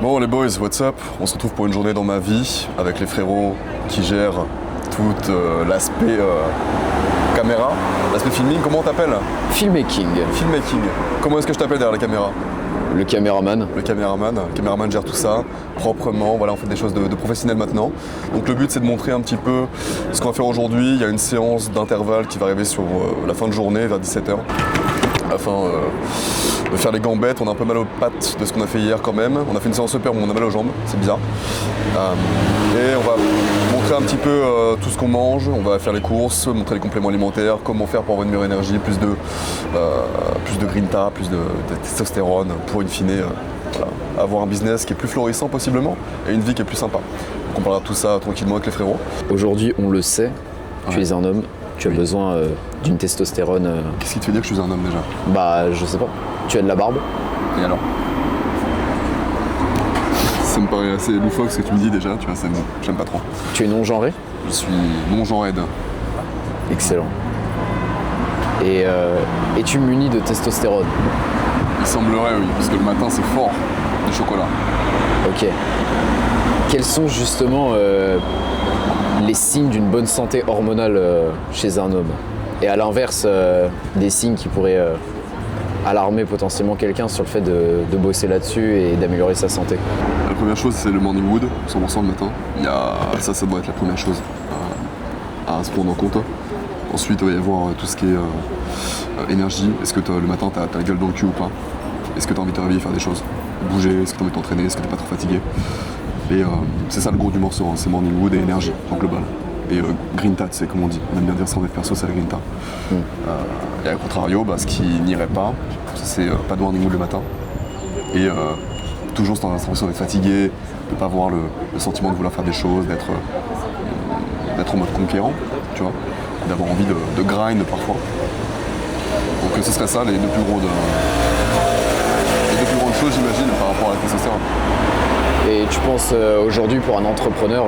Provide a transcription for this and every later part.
Bon les boys, what's up? On se retrouve pour une journée dans ma vie avec les frérots qui gèrent tout l'aspect caméra, l'aspect filming. Comment on t'appelle? Filmmaking. Filmmaking. Comment est-ce que je t'appelle derrière la caméra? Le caméraman. Le caméraman. Le caméraman gère tout ça proprement. Voilà, on fait des choses de professionnels maintenant. Donc le but c'est de montrer un petit peu ce qu'on va faire aujourd'hui. Il y a une séance d'intervalle qui va arriver sur la fin de journée vers 17h. Afin de faire les gambettes. On a un peu mal aux pattes de ce qu'on a fait hier quand même. On a fait une séance super où on a mal aux jambes, c'est bizarre. Et on va montrer un petit peu tout ce qu'on mange. On va faire les courses, montrer les compléments alimentaires, comment faire pour avoir une meilleure énergie, plus de grinta, plus de testostérone pour in fine voilà, avoir un business qui est plus florissant possiblement et une vie qui est plus sympa. Donc on parlera de tout ça tranquillement avec les frérots. Aujourd'hui, on le sait, tu es un homme. Tu as besoin d'une testostérone. Qu'est-ce qui te fait dire que je suis un homme déjà? Bah, je sais pas. Tu as de la barbe. Et alors? Ça me paraît assez loufoque ce que tu me dis déjà, tu vois, j'aime pas trop. Tu es non-genré. Je suis non-genré. Excellent. Et es-tu muni de testostérone? Il semblerait, oui, parce que le matin c'est fort, du chocolat. Ok. Quels sont justement les signes d'une bonne santé hormonale chez un homme? Et à l'inverse, des signes qui pourraient alarmer potentiellement quelqu'un sur le fait de bosser là-dessus et d'améliorer sa santé? La première chose c'est le morning wood, 100% le matin. Ça doit être la première chose à se prendre en compte. Ensuite il va y avoir tout ce qui est énergie. Est-ce que le matin t'as la gueule dans le cul ou pas? Est-ce que t'as envie de te réveiller, faire des choses? Bouger? Est-ce que t'as envie de t'entraîner? Est-ce que t'es pas trop fatigué? Et c'est ça le gros du morceau, hein. C'est morning wood et énergie en global. Et grinta, tu sais comme on dit, on aime bien dire ça en dev perso, c'est la grinta. Et à contrario, ce qui n'irait pas, c'est pas de morning wood le matin. Et toujours cette impression d'être fatigué, de ne pas avoir le sentiment de vouloir faire des choses, d'être en mode conquérant, tu vois, d'avoir envie de grind parfois. Donc ce serait ça les deux plus grandes choses j'imagine par rapport à la testostérone. Et tu penses aujourd'hui pour un entrepreneur,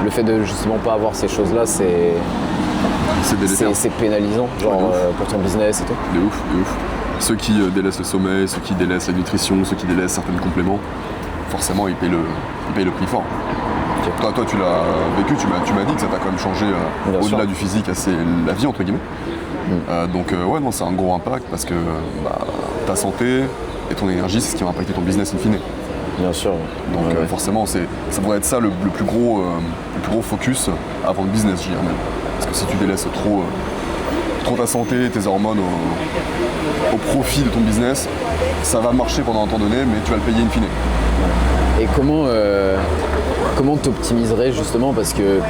le fait de justement pas avoir ces choses-là, c'est pénalisant, genre pour ton business et tout? De ouf. Ceux qui délaissent le sommeil, ceux qui délaissent la nutrition, ceux qui délaissent certains compléments, forcément ils payent le prix fort. Okay. Toi tu l'as vécu, tu m'as dit que ça t'a quand même changé au-delà du physique, c'est la vie entre guillemets. Donc ouais non, c'est un gros impact parce que ta santé et ton énergie c'est ce qui va impacter ton business in fine. Bien sûr. Donc forcément ça devrait être ça le plus gros focus avant le business, je dirais même. Parce que si tu délaisses trop ta santé, tes hormones au profit de ton business, ça va marcher pendant un temps donné, mais tu vas le payer in fine. Et comment t'optimiserais justement, parce que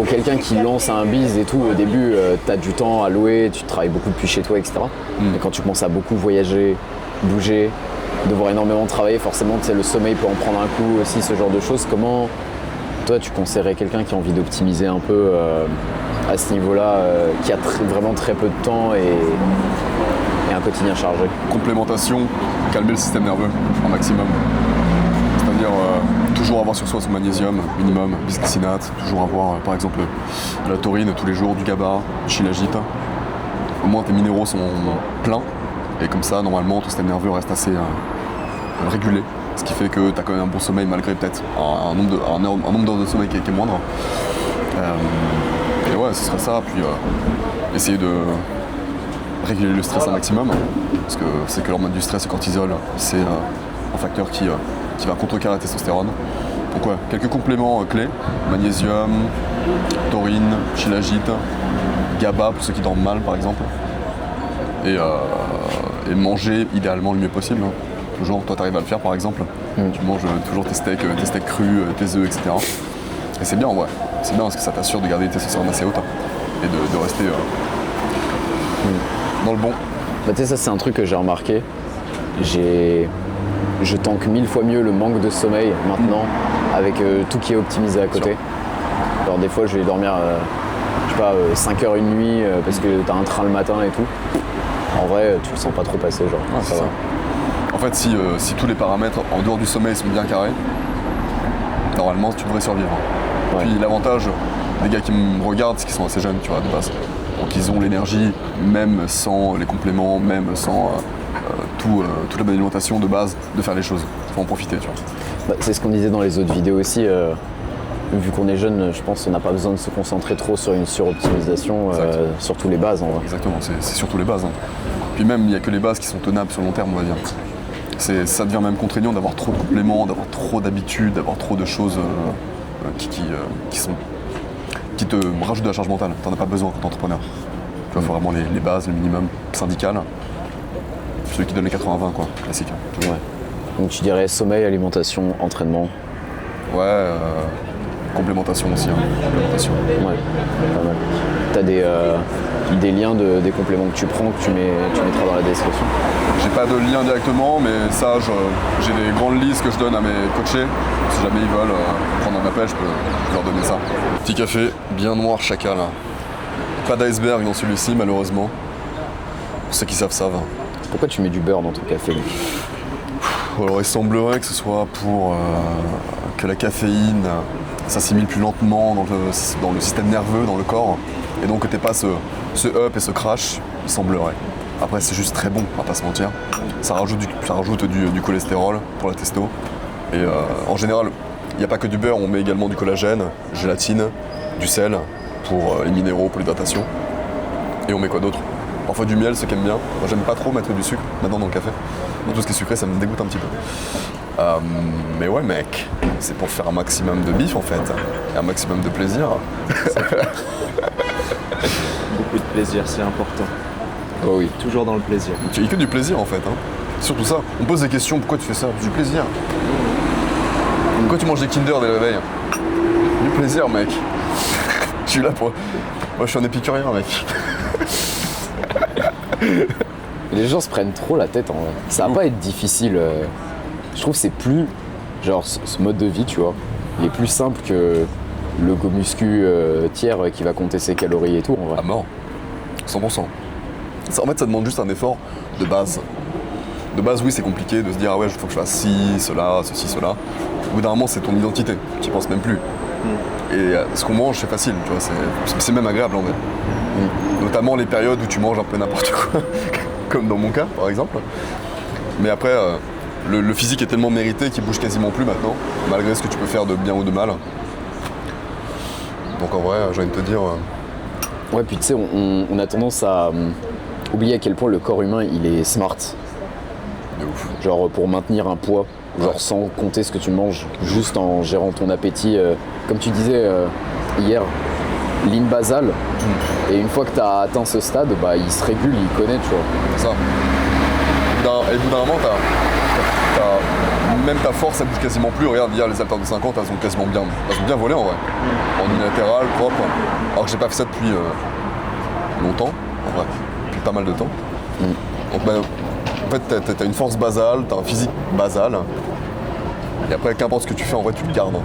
quelqu'un qui lance un biz et tout, au début, t'as du temps à louer, tu travailles beaucoup depuis chez toi, etc. Et quand tu commences à beaucoup voyager, bouger, devoir énormément travailler, forcément, le sommeil peut en prendre un coup aussi, ce genre de choses. Comment, toi, tu conseillerais quelqu'un qui a envie d'optimiser un peu à ce niveau-là, qui a vraiment très peu de temps et un quotidien chargé? Complémentation, calmer le système nerveux un maximum. C'est-à-dire toujours avoir sur soi son magnésium minimum, bisglycinate, toujours avoir par exemple de la taurine tous les jours, du GABA, du shilajit. Au moins tes minéraux sont pleins et comme ça normalement ton système nerveux reste assez régulé. Ce qui fait que tu as quand même un bon sommeil malgré peut-être un nombre d'heures de sommeil qui est moindre. Et ouais, ce serait ça. Puis essayer de réguler le stress un maximum. Parce que c'est que l'hormone du stress, le cortisol, c'est un facteur qui va contrecarrer la testostérone. Donc ouais, quelques compléments clés. Magnésium, taurine, shilajit, GABA pour ceux qui dorment mal par exemple. Et manger idéalement le mieux possible. Toujours, toi t'arrives à le faire par exemple. Tu manges toujours tes steaks crus, tes œufs, etc. Et c'est bien en vrai. C'est bien parce que ça t'assure de garder tes testostérone assez haute et de rester dans le bon. Tu sais, ça c'est un truc que j'ai remarqué. Je tank 1000 fois mieux le manque de sommeil maintenant avec tout qui est optimisé à côté. Alors des fois je vais dormir 5 heures une nuit parce que t'as un train le matin et tout. En vrai tu le sens pas trop passer, genre. Ça va. En fait si tous les paramètres en dehors du sommeil sont bien carrés, normalement tu devrais survivre. Ouais. Puis l'avantage des gars qui me regardent, c'est qu'ils sont assez jeunes, tu vois, de base. Donc ils ont l'énergie, même sans les compléments, même sans toute la bonne alimentation de base, de faire les choses. faut en profiter, tu vois. Bah, c'est ce qu'on disait dans les autres vidéos aussi. Vu qu'on est jeune, je pense qu'on n'a pas besoin de se concentrer trop sur une suroptimisation, surtout les bases en vrai. Exactement, c'est surtout les bases. Hein. Puis même, il n'y a que les bases qui sont tenables sur le long terme, on va dire. Ça devient même contraignant d'avoir trop de compléments, d'avoir trop d'habitudes, d'avoir trop de choses qui te rajoutent de la charge mentale. T'en as pas besoin quand t'es entrepreneur. Tu vois, il faut vraiment les bases, le minimum syndical. Celui qui donne les 80-20, quoi, classique. Ouais. Donc tu dirais sommeil, alimentation, entraînement. Ouais, complémentation aussi. Hein. Complémentation. Ouais, pas mal. T'as des liens des compléments que tu prends, que tu mettras dans la description. J'ai pas de lien directement, mais ça, j'ai des grandes listes que je donne à mes coachés. Si jamais ils veulent prendre un appel, je peux leur donner ça. Petit café, bien noir chacal. Pas d'iceberg dans celui-ci, malheureusement. Pour ceux qui savent. Pourquoi tu mets du beurre dans ton café? Alors il semblerait que ce soit pour que la caféine s'assimile plus lentement dans le système nerveux, dans le corps, et donc que t'aies pas ce up et ce crash, il semblerait. Après c'est juste très bon, on va pas se mentir. Ça rajoute du cholestérol pour la testo. Et en général, il n'y a pas que du beurre, on met également du collagène, gélatine, du sel pour les minéraux, pour l'hydratation. Et on met quoi d'autre? Parfois du miel, ceux qui aiment bien. Moi j'aime pas trop mettre du sucre maintenant dans le café. Donc, tout ce qui est sucré, ça me dégoûte un petit peu. Mais ouais mec, c'est pour faire un maximum de bif en fait. Et un maximum de plaisir. Beaucoup de plaisir, c'est important. Oh oui. Toujours dans le plaisir. Il n'y a que du plaisir en fait. Hein. Surtout ça. On pose des questions, pourquoi tu fais ça? Du plaisir. Pourquoi tu manges des Kinder dès le réveil? Du plaisir mec. Je suis là pour... Moi je suis un épicurien mec. Les gens se prennent trop la tête en vrai. Ça va pas être difficile. Je trouve que c'est plus... Genre ce mode de vie, tu vois, il est plus simple que le go muscu tiers qui va compter ses calories et tout en vrai. À mort. 100%. En fait ça demande juste un effort de base. De base oui c'est compliqué de se dire ah ouais il faut que je fasse ceci, cela. Au bout d'un moment c'est ton identité, tu n'y penses même plus. Et ce qu'on mange c'est facile, tu vois, c'est même agréable en fait. Notamment les périodes où tu manges un peu n'importe quoi, comme dans mon cas par exemple. Mais après, le physique est tellement mérité qu'il bouge quasiment plus maintenant, malgré ce que tu peux faire de bien ou de mal. Donc en vrai, j'ai envie de te dire... Ouais, puis tu sais, on a tendance à oublier à quel point le corps humain il est smart. De ouf. Genre pour maintenir un poids, genre sans compter ce que tu manges, juste en gérant ton appétit. Comme tu disais hier, ligne basale. Et une fois que tu as atteint ce stade, bah, il se régule, il connaît, tu vois. C'est ça. Et au bout d'un moment, même ta force, elle bouge quasiment plus. Regarde, hier, les haltères de 50, elles ont quasiment bien volé en vrai. En unilatéral, propre. Alors que j'ai pas fait ça depuis longtemps, en vrai. Depuis pas mal de temps. Donc, bah, en fait, t'as une force basale, t'as un physique basal. Et après, qu'importe ce que tu fais, en vrai, tu le gardes.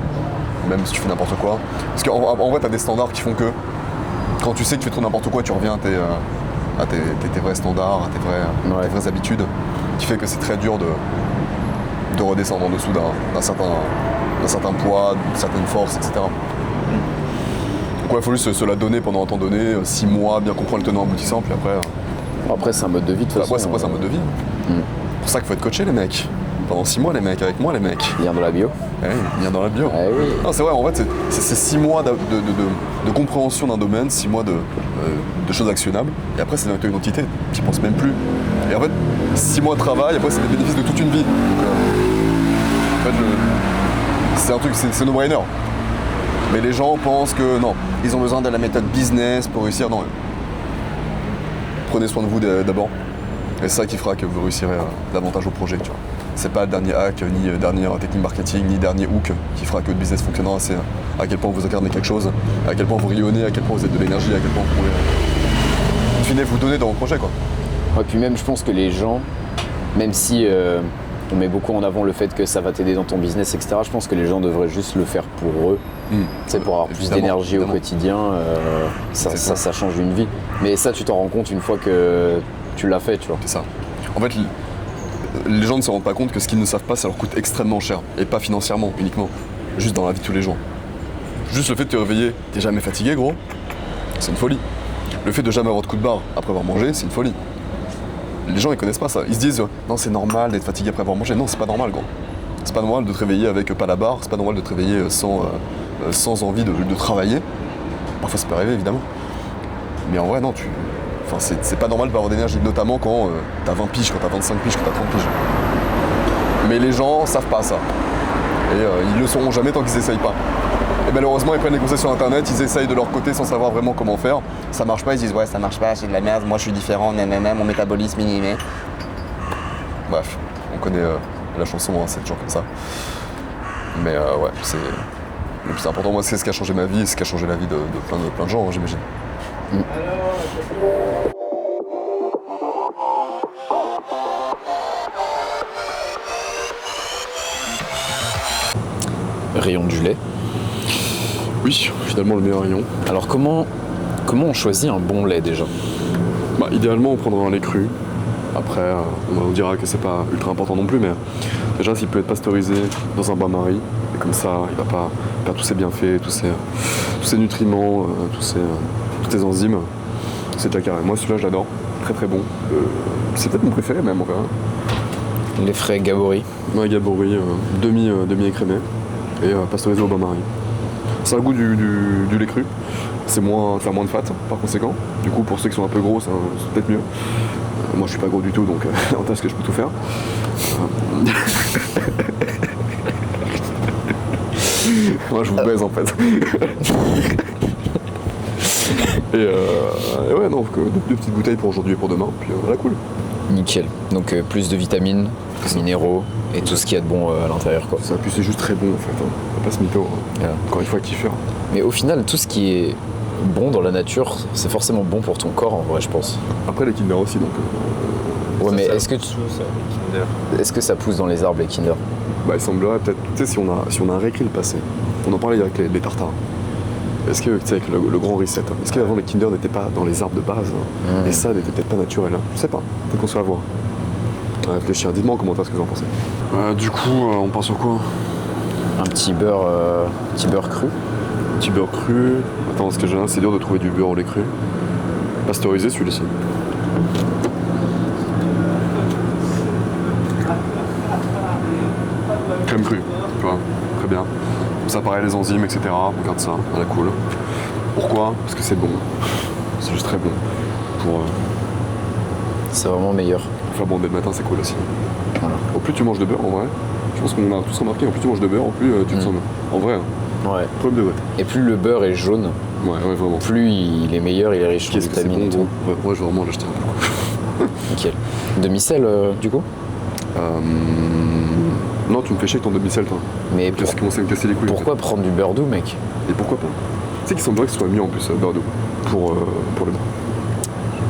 Même si tu fais n'importe quoi. Parce qu'en vrai, t'as des standards qui font que quand tu sais que tu fais trop n'importe quoi, tu reviens à tes vrais standards, à tes vraies habitudes, qui fait que c'est très dur de redescendre en dessous d'un certain poids, d'une certaine force, etc. Donc ouais, il faut juste se la donner pendant un temps donné, 6 mois, bien comprendre le tenant aboutissant, puis après... Après c'est un mode de vie de toute façon. Après c'est un mode de vie. C'est pour ça qu'il faut être coaché les mecs. Pendant 6 mois les mecs, avec moi les mecs. Lien dans la bio. Ouais, lien dans la bio. Ah oui. Non c'est vrai, en fait c'est 6 mois de compréhension d'un domaine, 6 mois de choses actionnables, et après c'est dans ton identité, tu penses même plus. Et en fait, 6 mois de travail, après c'est les bénéfices de toute une vie. Donc, en fait, c'est un truc, c'est no-brainer. Mais les gens pensent que non, ils ont besoin de la méthode business pour réussir. Non. Prenez soin de vous d'abord. Et c'est ça qui fera que vous réussirez davantage au projet, tu vois. C'est pas le dernier hack, ni dernière technique marketing, ni dernier hook qui fera que le business fonctionnera. C'est à quel point vous incarnez quelque chose, à quel point vous rayonnez, à quel point vous êtes de l'énergie, à quel point vous pouvez, in fine, vous donner dans vos projets, quoi. Ouais, puis même, je pense que les gens, même si on met beaucoup en avant le fait que ça va t'aider dans ton business, etc., je pense que les gens devraient juste le faire pour eux. Tu sais, pour avoir plus d'énergie au quotidien, ça change une vie. Mais ça, tu t'en rends compte une fois que tu l'as fait, tu vois. C'est ça. En fait, les gens ne se rendent pas compte que ce qu'ils ne savent pas, ça leur coûte extrêmement cher. Et pas financièrement uniquement, juste dans la vie de tous les jours. Juste le fait de te réveiller, t'es jamais fatigué, gros, c'est une folie. Le fait de jamais avoir de coup de barre après avoir mangé, c'est une folie. Les gens ils connaissent pas ça. Ils se disent non c'est normal d'être fatigué après avoir mangé. Non c'est pas normal gros. C'est pas normal de te réveiller avec pas la barre, c'est pas normal de te réveiller sans envie de travailler. Parfois ça peut arriver évidemment. Mais en vrai non, enfin, c'est pas normal de pas avoir d'énergie, notamment quand t'as 20 piges, quand t'as 25 piges, quand t'as 30 piges. Mais les gens savent pas ça. Et ils le sauront jamais tant qu'ils essayent pas. Et malheureusement ils prennent les conseils sur internet, ils essayent de leur côté sans savoir vraiment comment faire. Ça marche pas, ils disent ouais ça marche pas, c'est de la merde, moi je suis différent, mon métabolisme minimé. Bref, on connaît la chanson, hein, c'est toujours comme ça. Mais ouais, c'est le plus important, moi c'est ce qui a changé ma vie et ce qui a changé la vie de plein de gens, hein, j'imagine. Rayon du lait. Oui, finalement le meilleur rayon. Alors comment on choisit un bon lait déjà? Bah, idéalement on prendra un lait cru. Après on dira que c'est pas ultra important non plus, mais déjà s'il peut être pasteurisé dans un bain-marie, et comme ça il va pas perdre tous ses bienfaits, tous ses nutriments, toutes ses enzymes, c'est déjà carré. Moi celui-là j'adore, très très bon. C'est peut-être mon préféré même, on verra. Les frais Gabory. Ouais, Gabory, demi-écrémé et pasteurisé au bain-marie. Ça a le goût du lait cru, ça a moins de fat par conséquent. Du coup pour ceux qui sont un peu gros c'est peut-être mieux. Moi je suis pas gros du tout donc avantage que je peux tout faire. Moi je vous baise en fait. et ouais donc deux petites bouteilles pour aujourd'hui et pour demain, puis voilà cool. Nickel. Donc plus de vitamines, minéraux et tout ce qu'il y a de bon à l'intérieur quoi. Ça, puis c'est juste très bon en fait, hein. Faut pas se mytho, hein. Voilà. Encore une fois kiffer. Mais au final tout ce qui est bon dans la nature, c'est forcément bon pour ton corps en vrai je pense. Après les Kinder aussi donc. Ouais mais Ça, est-ce que ça pousse dans les arbres les Kinder? Bah il semblerait peut-être, tu sais si on a réécrit le passé, on en parlait avec les tartares. Est-ce que, tu sais, avec le grand reset, est-ce qu'avant les Kinder n'étaient pas dans les arbres de base, et ça n'était peut-être pas naturel, hein. Je sais pas, peut-être qu'on se va voir. Réfléchir, dites-moi en commentaire ce que vous en pensez. Du coup, on part sur quoi? Un petit beurre cru. Petit beurre cru. Attends, parce que c'est dur de trouver du beurre au lait cru. Pasteurisé celui-ci. Crème crue, tu vois, très bien. Ça paraît les enzymes, etc. Regarde ça, voilà, cool. Pourquoi? Parce que c'est bon. C'est juste très bon. Pour C'est vraiment meilleur. faire bon dès le matin, c'est cool aussi. Voilà. Au plus tu manges de beurre, en vrai, je pense qu'on a tous remarqué, au plus tu manges de beurre, au plus tu te sens bien. En vrai, hein. Ouais. Premier degré. Et plus le beurre est jaune, Ouais, vraiment. plus il est meilleur, il est riche en Qu'est-ce que c'est vitamines bon, et tout. gros. Ouais, je vais vraiment l'acheter. Nickel. Demi-sel du coup? Non, tu me fais chier avec ton demi-sel, toi. Mais Tu commences à me casser les couilles. pourquoi prendre du beurre doux mec? Et pourquoi pas? Tu sais qu'il semblerait que ce soit mieux en plus, beurre doux, pour le beurre.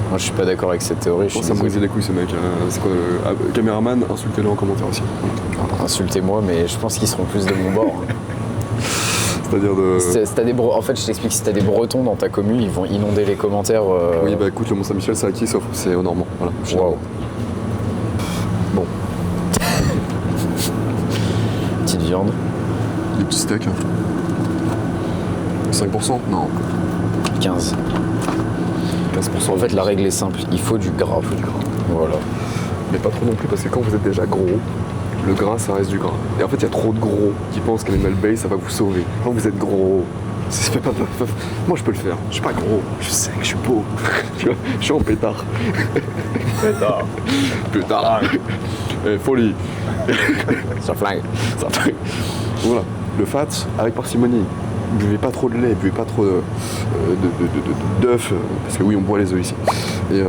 Moi je suis pas d'accord avec cette théorie. Ça me brisait les couilles ce mec. C'est quoi caméraman, insultez-le en commentaire aussi. Insultez-moi, mais je pense qu'ils seront plus de mon bord. C'est-à-dire de. En fait, je t'explique, si t'as des Bretons dans ta commune, ils vont inonder les commentaires. Oui, bah écoute, le Mont-Saint-Michel, c'est à qui sauf c'est aux Normands. Voilà. Waouh. Bon. Petite viande. Des petits steaks. 5%? Non. 15. 15%. En fait, la règle est simple, il faut du gras. Voilà. Mais pas trop non plus, parce que quand vous êtes déjà gros, le gras, ça reste du gras. Et en fait, il y a trop de gros qui pensent qu'Animal Base, ça va vous sauver. Quand vous êtes gros, ça fait pas. Moi, je peux le faire. Je suis pas gros. Je sais que je suis beau. Tu vois, je suis en pétard. Pétard. Pétard. Folie. Ça flingue. Ça fait. Voilà. Le fat, avec parcimonie. Buvez pas trop de lait, buvez pas trop d'œufs, parce que oui, on boit les œufs ici. Et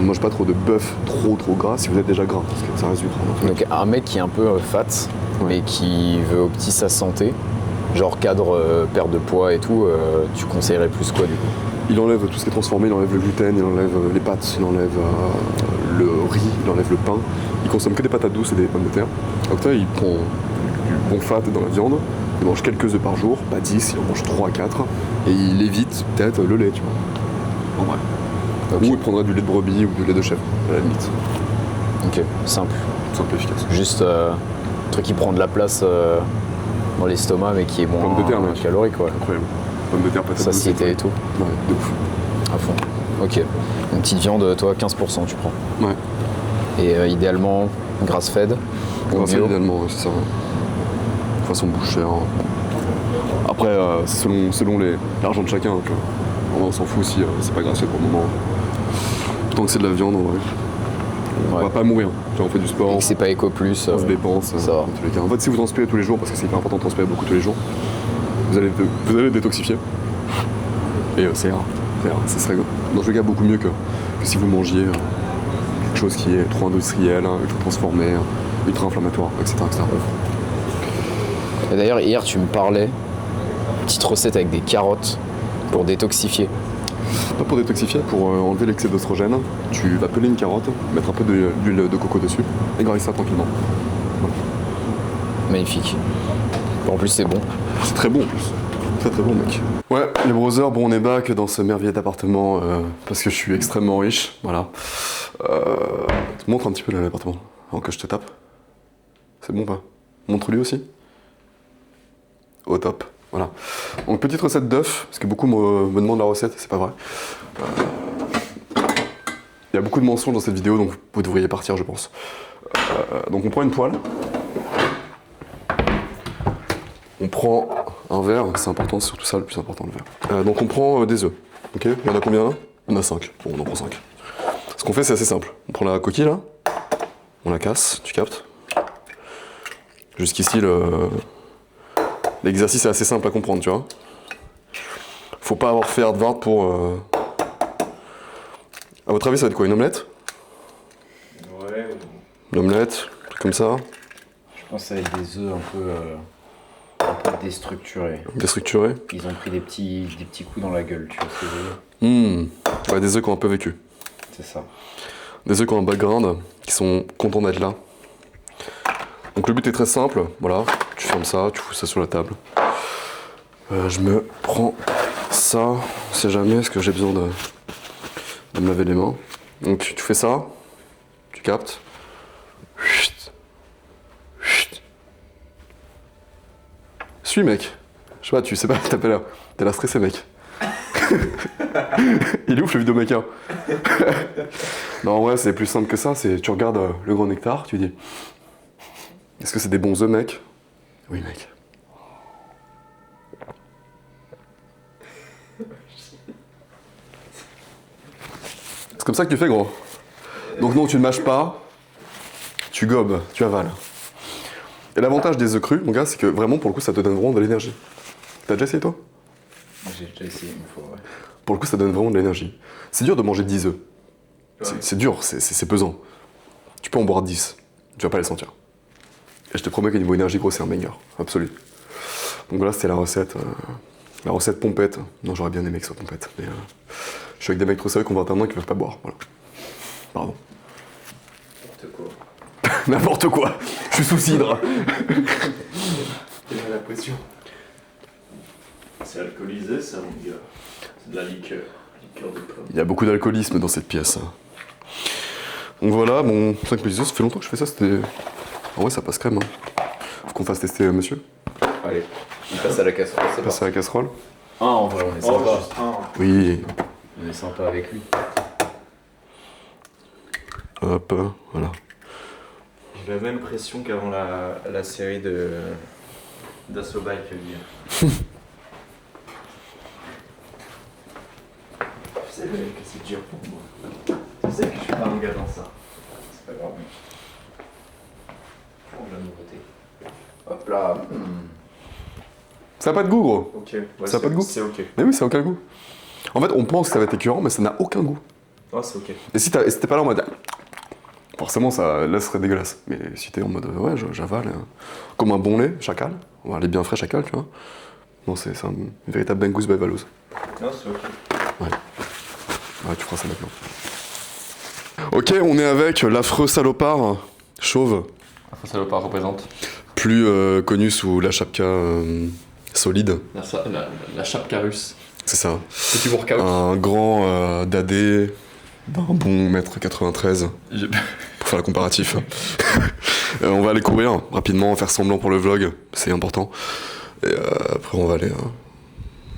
mange pas trop de bœuf trop gras si vous êtes déjà gras, parce que ça reste du gras. Donc un mec qui est un peu fat, mais qui veut optimiser sa santé, genre cadre perte de poids et tout, tu conseillerais plus quoi du coup? Il enlève tout ce qui est transformé, il enlève le gluten, il enlève les pâtes, il enlève le riz, il enlève le pain. Il consomme que des patates douces et des pommes de terre. Donc là, il prend du bon fat dans la viande. Il mange quelques œufs par jour, pas 10, il en mange 3 à 4. Et il évite peut-être le lait, tu vois. En vrai. Okay. Ou il prendrait du lait de brebis ou du lait de chèvre, à la limite. Ok, simple. Simple et efficace. Juste un truc qui prend de la place dans l'estomac mais qui est moins Pommes de terre, mec. calorique quoi. Incroyable. Pommes de terre, patates douces. Satiété et tout. Ouais, de ouf. À fond. Ok. Une petite viande, toi 15% tu prends. Ouais. Et idéalement grass fed. Ou Grâce à bio. idéalement, ouais, c'est ça. Ouais. façon bouche chère. Après, c'est selon l'argent de chacun. Tu vois. On s'en fout si c'est pas gracieux pour le moment. Tant que c'est de la viande, en vrai. On va pas mourir. Tu vois, on fait du sport. Et que c'est pas éco plus. On se dépense. Ça va. Dans tous les cas. En fait, si vous transpirez tous les jours, parce que c'est hyper important de transpirer beaucoup tous les jours, vous allez détoxifier. Et c'est rare. Ça serait dans tous les cas beaucoup mieux que si vous mangiez quelque chose qui est trop industriel, ultra transformé, ultra inflammatoire, etc. Et d'ailleurs, hier, tu me parlais, petite recette avec des carottes pour détoxifier. Pas pour détoxifier, pour enlever l'excès d'oestrogène, tu vas peler une carotte, mettre un peu d'huile de coco dessus et grailler ça tranquillement. Voilà. Magnifique. En plus, c'est bon. C'est très bon en plus. Très bon mec. Ouais, les brothers, bon on est back dans ce merveilleux appartement parce que je suis extrêmement riche, voilà. Tu montres un petit peu l'appartement avant que je te tape. C'est bon pas? Montre-lui aussi. Au top, voilà. Donc petite recette d'œuf, parce que beaucoup me demandent la recette, c'est pas vrai. Il y a beaucoup de mensonges dans cette vidéo, donc vous devriez partir je pense. Donc on prend une poêle. On prend un verre, c'est important, c'est surtout ça le plus important, le verre. Donc on prend des œufs, ok? Il y en a combien? On a 5. Bon, on en prend 5. Ce qu'on fait, c'est assez simple. On prend la coquille là, on la casse, tu captes? Jusqu'ici, l'exercice est assez simple à comprendre, tu vois? Faut pas avoir fait hardvard pour... À votre avis, ça va être quoi? Une omelette? Ouais. Une omelette, un truc comme ça. Je pense que ça va être des œufs un peu déstructurés. Déstructuré. Ils ont pris des petits coups dans la gueule, tu vois ce que je veux dire? Ouais, des œufs qui ont un peu vécu. C'est ça. Des œufs qui ont un background, qui sont contents d'être là. Donc le but est très simple, voilà, tu fermes ça, tu fous ça sur la table. Je me prends ça, on sait jamais, est-ce que j'ai besoin de me laver les mains. Donc tu fais ça, tu captes. Chut. Chut. Suis mec. Je sais pas, tu sais pas, t'as l'air stressé mec. Il est ouf le vidéomaker. Non en vrai c'est plus simple que ça, c'est tu regardes le grand nectar, tu dis est-ce que c'est des bons œufs mec? Oui mec. C'est comme ça que tu fais gros. Donc non tu ne mâches pas, tu gobes, tu avales. Et l'avantage des œufs crus mon gars c'est que vraiment pour le coup ça te donne vraiment de l'énergie. T'as déjà essayé toi? J'ai déjà essayé une fois, ouais. Pour le coup, ça donne vraiment de l'énergie. C'est dur de manger 10 œufs. Ouais. C'est dur, c'est pesant. Tu peux en boire 10, tu vas pas les sentir. Et je te promets qu'au niveau énergie, gros, c'est un banger, absolu. Donc voilà, c'était la recette pompette. Non, j'aurais bien aimé que ce soit pompette, mais je suis avec des mecs trop sérieux qui ont 21 ans qui peuvent pas boire, voilà. Pardon. N'importe quoi. N'importe quoi. Je suis sous cidre. J'ai la pression. C'est alcoolisé ça mon gars. C'est de la liqueur. Liqueur de pomme. Il y a beaucoup d'alcoolisme dans cette pièce. Donc voilà, bon, 5 petits œufs, ça fait longtemps que je fais ça, c'était... En vrai, ça passe crème. Faut qu'on fasse tester monsieur. Allez, il passe à la casserole, c'est Passe à la casserole. Ah, en vrai, on est Oh, sympa. juste un. Oui. On est sympa avec lui. Hop, voilà. J'ai la même pression qu'avant la série d'Assaut Bike hier. Tu sais que c'est dur pour moi. Tu sais que je suis pas un gars dans ça. C'est pas grave. Oh, la nouveauté. Hop là. Ça a pas de goût, gros. Ok. Ouais, Ça a pas de goût. C'est ok. Mais oui, ça a aucun goût. En fait, on pense que ça va être écœurant, mais ça n'a aucun goût. Oh, c'est ok. Et si t'es pas là en mode... Forcément, ça, là, ce serait dégueulasse. Mais si t'es en mode, ouais, j'avale, comme un bon lait, chacal, on va aller bien frais chacal, tu vois. Non, c'est un véritable Bengus by Valos. Non, c'est ok. Ouais, tu feras ça maintenant. Ok, on est avec l'affreux salopard, chauve, Afro Salopard représente plus connu sous la chapka solide. la chapka russe. C'est ça. Petit workout. Un grand dadé d'un bon mètre 93. Pour faire le comparatif. On va aller courir rapidement, faire semblant pour le vlog, c'est important. Et après on va aller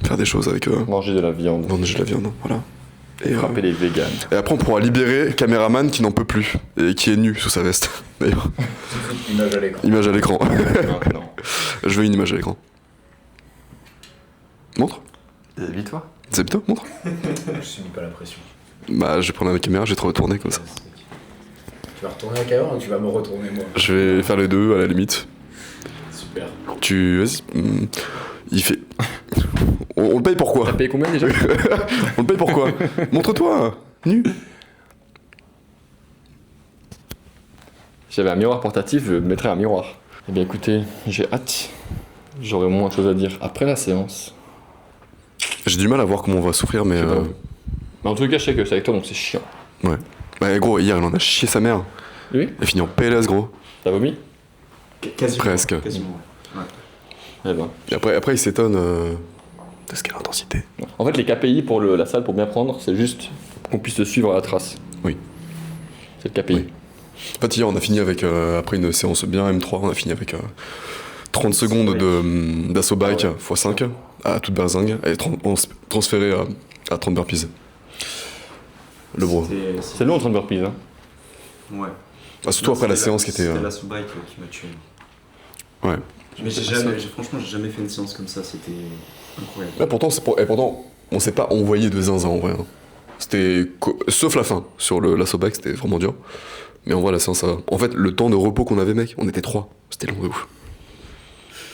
faire des choses avec Manger de la viande. manger de la viande, voilà. Et, Frapper les vegans. et après on pourra libérer caméraman qui n'en peut plus et qui est nu sous sa veste d'ailleurs. Image à l'écran. Image à l'écran. Maintenant. Je veux une image à l'écran. Montre. Vis-toi. C'est plutôt, montre. Je subis pas la pression. Bah, je vais prendre la caméra, je vais te retourner comme ça. Tu vas retourner la caméra ou tu vas me retourner moi? Je vais faire les deux à la limite. Super. Vas-y. Il fait. On le paye pourquoi? T'as payé combien déjà? On le paye pourquoi? Montre-toi, nu. Si j'avais un miroir portatif, je mettrais un miroir. Eh bien écoutez, j'ai hâte. J'aurai moins de choses à dire après la séance. J'ai du mal à voir comment on va souffrir, mais. Je sais pas. Mais en tout cas, je sais que c'est avec toi, donc c'est chiant. Ouais. Bah, gros, hier, il en a chié sa mère. Oui. Il a fini en PLS, gros. T'as vomi? Quasiment. Presque. Quasiment, ouais. Eh ben. Et après, il s'étonne de ce qu'est l'intensité. En fait, les KPI pour la salle, pour bien prendre, c'est juste qu'on puisse te suivre à la trace. Oui. C'est le KPI. Oui. En fait, hier, on a fini avec, après une séance bien M3, on a fini avec 30 secondes d'assaut bike x5 à toute berzingue et transféré à 30 burpees. Le bro. C'est long en train de burpees, hein. Ouais. Ah, surtout après la séance qui était. C'était la sous-bike qui m'a tué. Ouais. Mais franchement, j'ai jamais fait une séance comme ça, c'était incroyable. Là, pourtant, on s'est pas envoyé de zinzin en vrai. Hein. Sauf la fin. Sur l'assaut bike, c'était vraiment dur. Mais en vrai, la séance, en fait, le temps de repos qu'on avait, mec, on était 3. C'était long de ouf.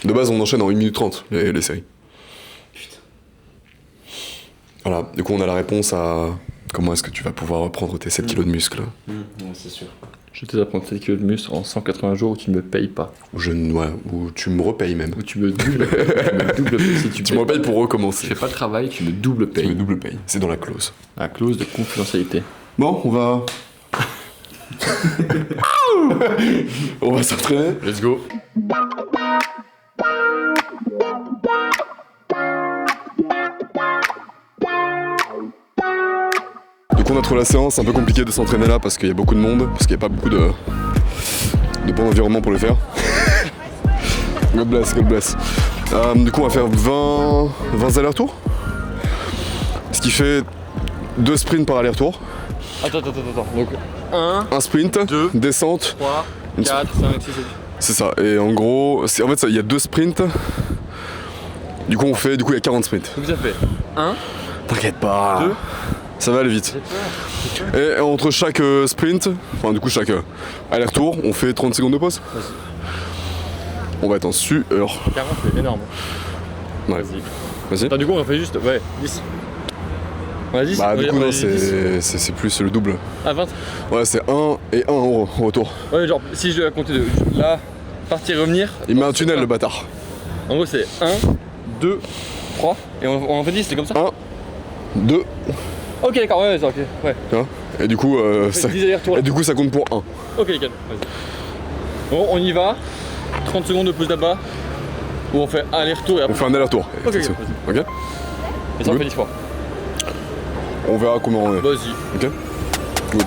De base, on enchaîne en 1 minute 30 les séries. Putain. Voilà, du coup, on a la réponse à comment est-ce que tu vas pouvoir reprendre tes 7 kilos de muscles. Ouais, c'est sûr. Je te prendre 7 kilos de muscle en 180 jours où tu ne me payes pas. Ou tu me repayes même. Où tu me double payes. Si Tu me repayes pour recommencer. Je fais pas de travail, tu me double Tu me payes. double payes. C'est dans la clause. La clause de confidentialité. Bon, on va. On va s'entraîner. Let's go. Donc on a trouvé la séance, c'est un peu compliqué de s'entraîner là parce qu'il y a beaucoup de monde, parce qu'il n'y a pas beaucoup de bon environnement pour le faire. God bless, God bless. Du coup on va faire 20 allers-retours. Ce qui fait 2 sprints par aller-retour. Attends. Donc 1, Un sprint, 2, descente. 3, Une 4, 5, 6, 7. C'est ça, et en gros, en fait il y a 2 sprints. Du coup il y a 40 sprints. Donc ça fait 1, T'inquiète pas. 2. Ça va aller vite. Et entre chaque sprint, enfin du coup chaque aller-retour, on fait 30 secondes de pause. On va être en sueur. 40, c'est énorme. Ouais. Vas-y. Attends, du coup, on fait juste. Ouais, 10. On a 10. Bah du coup on a non, 10. c'est plus le double. Ah, 20. Ouais, c'est 1 et 1 au retour. Ouais, genre, si je dois compter de là, partir, revenir. Il met un tunnel le bâtard. En gros, c'est 1, 2, 3. Et on en fait 10, c'est comme ça 1, 2, Ok, d'accord, ouais, c'est ok. Ouais. tu vois. Et du coup, fait 10 allers-retours, là. et du coup ça compte pour 1. Ok, nickel, vas-y. Bon, on y va. 30 secondes de pause là-bas. Où on fait aller-retour et On après. fait un aller-retour. Ok, C'est ça. Ok. Et ça, on fait 10 fois. On verra comment on est. Vas-y. Ok. Good.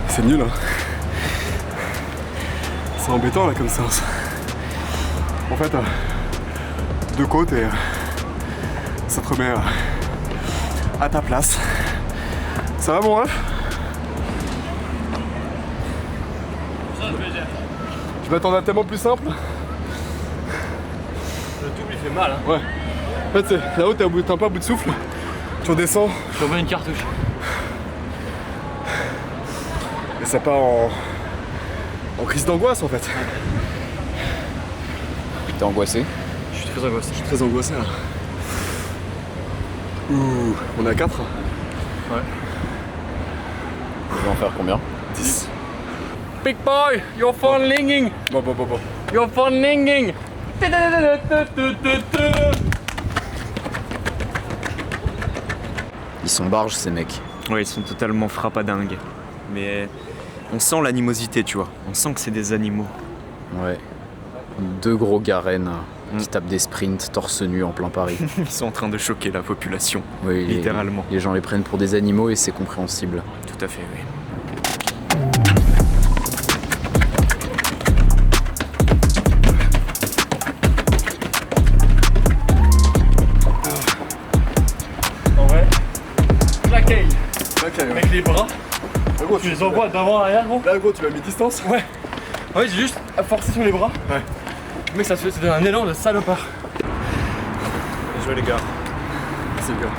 C'est nul, hein. C'est embêtant là comme ça. En fait, 2 côtes et ça te remet à ta place. Ça va mon ref? Je m'attendais à tellement plus simple. Le double, il fait mal, hein. Ouais. En fait, c'est là-haut, t'es un peu à bout de souffle. Tu redescends Je remets une cartouche. et ça part en crise d'angoisse en fait. T'es angoissé? Je suis très angoissé. Je suis très angoissé là. Ouh, on est à 4? Ouais. Tu veux en faire combien? 10. Big boy, you're falling. Bon. You're falling. Ils sont barges ces mecs. Ouais, ils sont totalement frappadingues. Mais on sent l'animosité, tu vois. On sent que c'est des animaux. Ouais. 2 gros garènes qui tapent des sprints torse nu en plein Paris. Ils sont en train de choquer la population. Oui, Littéralement. Les gens les prennent pour des animaux et c'est compréhensible. Tout à fait, oui. Backay. Ok, ouais. Avec les bras, Là, gros, tu les envoies d'avant à arrière, gros. Là, gros, tu m'as mis distance. Ouais. En fait, j'ai juste à forcer sur les bras. Ouais. Mec, ça donne un élan de salopard. Bien joué les gars. C'est le gars.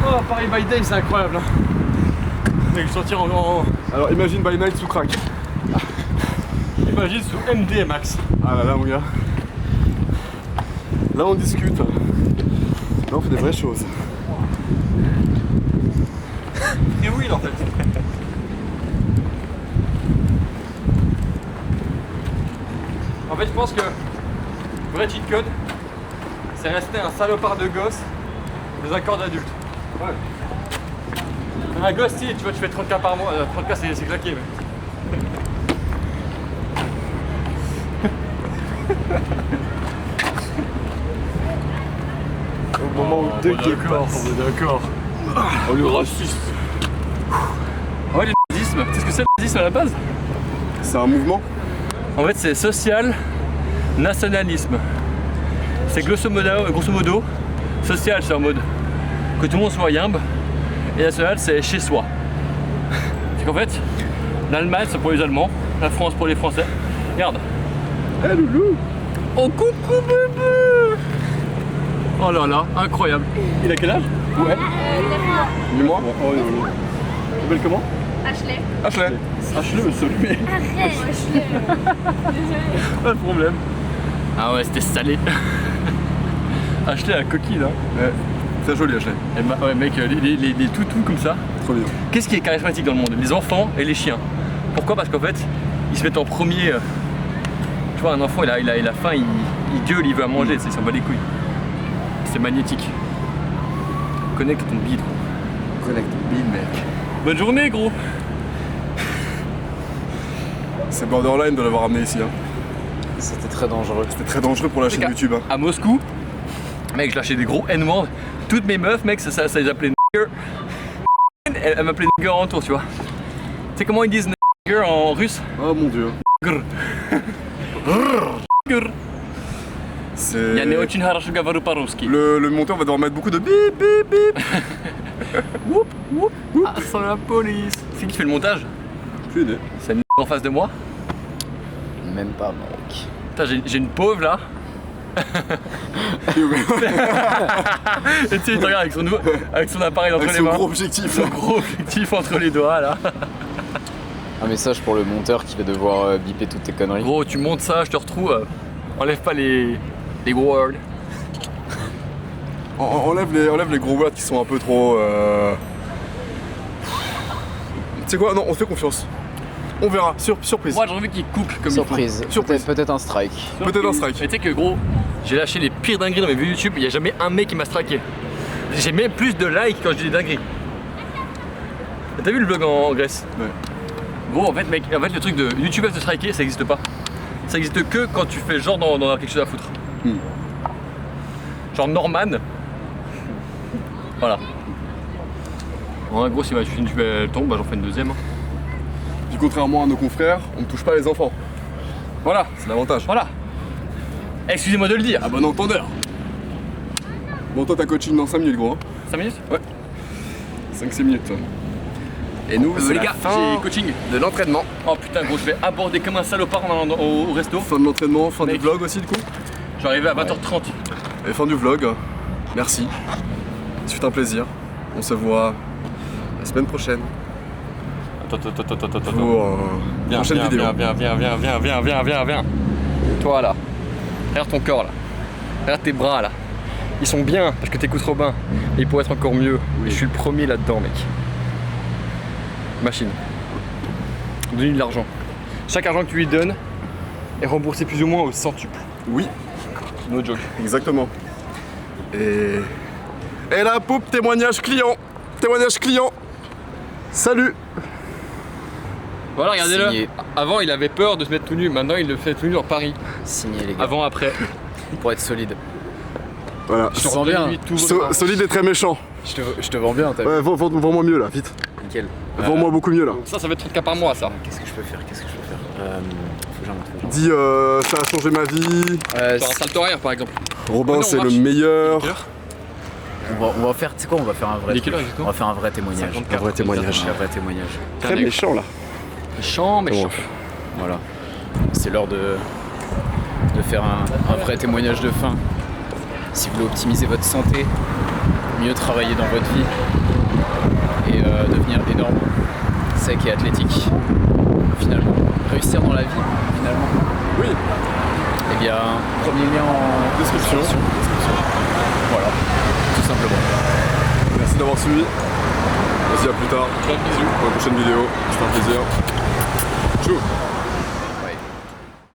Oh, Paris by Day, c'est incroyable. Hein. Mec, je sortir en. Alors, imagine by night sous crack. Imagine sous MD max. Ah là là, mon gars. Là, on discute. Là, on fait des vraies choses. Et oui, en fait. En fait, je pense que le vrai cheat code, c'est rester un salopard de gosse dans un corps d'adulte. Ouais. Un gosse, si, tu vois, tu fais 30K par mois. 30K, c'est claqué, mais. Au moment où dès qu'il passe. On est d'accord. Oh, le raciste. Ouais, le nazisme. Tu sais ce que c'est le nazisme à la base? C'est un mouvement. En fait, c'est social nationalisme. C'est grosso modo, social, c'est en mode que tout le monde soit yimbe, et national, c'est chez soi. C'est qu'en fait, l'Allemagne, c'est pour les Allemands, la France pour les Français. Regarde. Eh loulou. Oh, coucou bébé. Oh là là, incroyable. Il a quel âge? Ouais. Dis-moi. Oh, il s'appelle comment? Ashley. Ashley. Ashley, mais Arrête, Ashley. Désolée. pas de problème. Ah ouais, c'était salé. Ashley la coquille là. Ouais. C'est joli, Ashley. Ouais mec, les toutous comme ça. Trop bien. Qu'est-ce qui est charismatique dans le monde? Les enfants et les chiens. Pourquoi? Parce qu'en fait, ils se mettent en premier. Tu vois, un enfant il a faim, il gueule, il veut à manger, il s'en bat les couilles. C'est magnétique. Connecte ton bide. Connect Bill, mec. Bonne journée gros. C'est borderline de l'avoir amené ici. Hein. C'était très dangereux. C'était très dangereux pour la chaîne YouTube. Hein. À Moscou, mec, je lâchais des gros N-words. Toutes mes meufs, mec, ça les appelait nigger. Elles m'appelaient nigger en tour, tu vois. Tu sais comment ils disent nigger en russe? Oh mon dieu. Grr. Grr. C'est. Я не очень хорошо говорю по-русски. Le monteur va devoir mettre beaucoup de bip bip bip. Whoop, whoop, whoop. Ah, sans la police. C'est qui fait le montage? Plus idée. C'est une en face de moi. Même pas, mec. Putain, j'ai une pauvre là. Et tu sais, il te regarde avec son appareil entre Avec les son mains. gros objectif. Son gros objectif entre les doigts là. Un message pour le monteur qui va devoir biper toutes tes conneries. Gros, tu montes ça, je te retrouve. Enlève pas les words. Enlève les gros words qui sont un peu trop. Tu sais quoi? Non, on te fait confiance. On verra. Surprise. Moi j'ai envie qu'il cook comme Surprise. il faut. Surprise. Peut-être un strike. Peut-être un strike. Mais tu sais que gros, j'ai lâché les pires dingueries dans mes vidéos YouTube, il n'y a jamais un mec qui m'a striké. J'ai même plus de likes quand je dis des dingueries. T'as vu le vlog en Grèce? Ouais. Gros, en fait, mec, le truc de YouTubeur de striker, ça existe pas. Ça existe que quand tu fais genre dans quelque chose à foutre. Genre Norman. Voilà. En gros, si ma chaîne YouTube elle tombe, bah, j'en fais une deuxième. Hein. Puis contrairement à nos confrères, on ne touche pas les enfants. Voilà, C'est l'avantage. voilà. Excusez-moi de le dire. Ah bon entendeur. Bon, toi, t'as coaching dans 5 minutes, gros. Hein. 5 minutes? 5-6 minutes. Et nous, c'est les la gars, fin j'ai coaching. de l'entraînement. Oh putain, gros, je vais aborder comme un salopard au resto. Fin de l'entraînement, fin du Mec. vlog aussi, du coup. Je vais arriver à 20h30. Et fin du vlog. Merci. C'est un plaisir. On se voit la semaine prochaine Attends. pour une prochaine vidéo. Viens. Toi là. Regarde ton corps là. Regarde tes bras là. Ils sont bien parce que t'écoutes Robin. Et ils pourraient être encore mieux. Et je suis le premier là-dedans, mec. Machine. Donne-lui de l'argent. Chaque argent que tu lui donnes est remboursé plus ou moins au centuple. Oui, No joke. exactement. Et la poupe, témoignage client. Témoignage client. Salut. Voilà, regardez-le. Signé. Avant, il avait peur de se mettre tout nu. Maintenant, il le fait tout nu dans Paris. Signé les gars. Avant, après. Pour être solide. Voilà. Je te vends bien. Lui, tout votre- Solide et très méchant. Je te vends bien, t'as vu. Ouais, vends-moi mieux là, vite. Nickel. Vends-moi beaucoup mieux là. Ça va être 30K par mois, ça. Qu'est-ce que je peux faire Faut que j'en monte. Dis, ça a changé ma vie. Sur un salto arrière, par exemple. Robin, non, on c'est le marche. meilleur. On va faire, tu sais quoi, on va faire un vrai Il est quelle heure truc. exactement On va faire un vrai témoignage. 54. Un vrai témoignage. Un vrai témoignage. Très méchant là. Méchant, méchant. Voilà. C'est l'heure de faire un vrai témoignage de fin. Si vous voulez optimiser votre santé, mieux travailler dans votre vie et devenir énorme, sec et athlétique, finalement. Réussir dans la vie, finalement. Oui. Eh bien, premier lien en Description. Voilà, tout simplement. Merci d'avoir suivi. On se dit à plus tard. Bisous pour la prochaine vidéo. C'était un plaisir. Tchou.